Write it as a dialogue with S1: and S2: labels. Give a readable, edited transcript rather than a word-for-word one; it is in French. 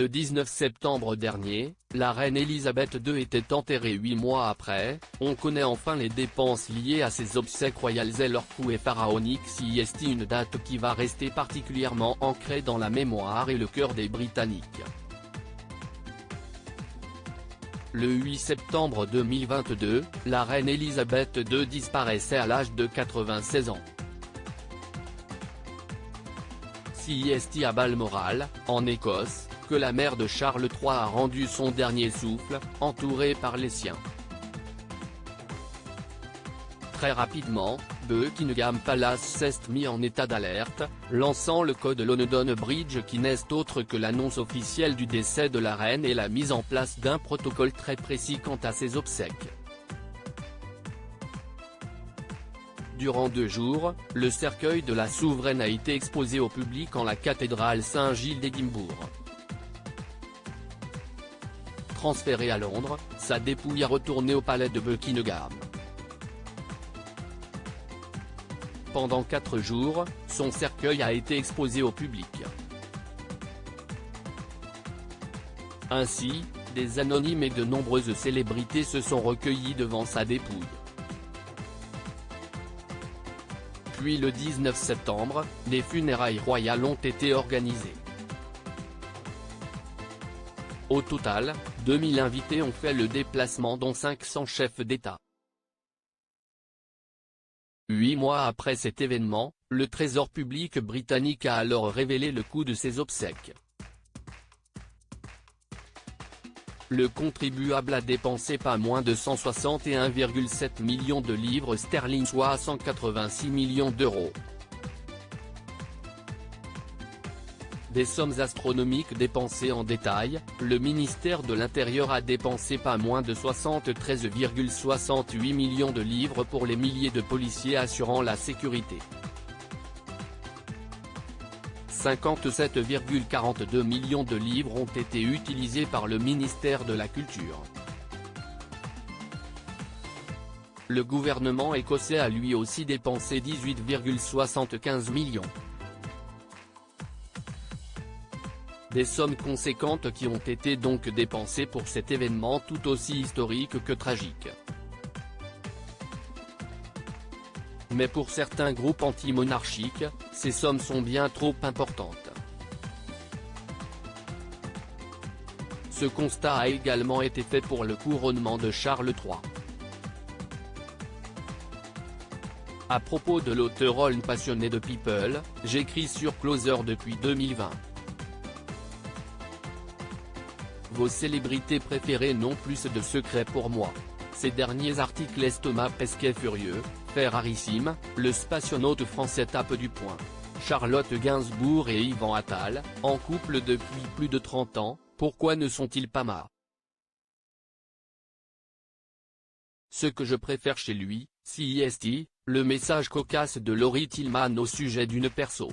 S1: Le 19 septembre dernier, la reine Elisabeth II était enterrée 8 mois après. On connaît enfin les dépenses liées à ses obsèques royales et leur coût est pharaonique. CIST, une date qui va rester particulièrement ancrée dans la mémoire et le cœur des Britanniques. Le 8 septembre 2022, la reine Elisabeth II disparaissait à l'âge de 96 ans. CIST à Balmoral, en Écosse, que la mère de Charles III a rendu son dernier souffle, entourée par les siens. Très rapidement, Buckingham Palace s'est mis en état d'alerte, lançant le code London Bridge qui n'est autre que l'annonce officielle du décès de la reine et la mise en place d'un protocole très précis quant à ses obsèques. Durant 2 jours, le cercueil de la souveraine a été exposé au public en la cathédrale Saint-Gilles d'Édimbourg. Transférée à Londres, sa dépouille a retourné au palais de Buckingham. Pendant 4 jours, son cercueil a été exposé au public. Ainsi, des anonymes et de nombreuses célébrités se sont recueillis devant sa dépouille. Puis le 19 septembre, les funérailles royales ont été organisées. Au total, 2000 invités ont fait le déplacement dont 500 chefs d'État. 8 mois après cet événement, le Trésor public britannique a alors révélé le coût de ses obsèques. Le contribuable a dépensé pas moins de 161,7 millions de livres sterling, soit 186 millions d'euros. Des sommes astronomiques dépensées en détail, le ministère de l'Intérieur a dépensé pas moins de 73,68 millions de livres pour les milliers de policiers assurant la sécurité. 57,42 millions de livres ont été utilisés par le ministère de la Culture. Le gouvernement écossais a lui aussi dépensé 18,75 millions. Des sommes conséquentes qui ont été donc dépensées pour cet événement tout aussi historique que tragique. Mais pour certains groupes anti-monarchiques, ces sommes sont bien trop importantes. Ce constat a également été fait pour le couronnement de Charles III. À propos de l'auteur passionné de People, j'écris sur Closer depuis 2020. Vos célébrités préférées n'ont plus de secret pour moi. Ces derniers articles Thomas Pesquet furieux, Ferrarissime, le spationaute français tape du poing. Charlotte Gainsbourg et Yvan Attal, en couple depuis plus de 30 ans, pourquoi ne sont-ils pas mariés? Ce que je préfère chez lui, CIST, le message cocasse de Laurie Tillman au sujet d'une perso.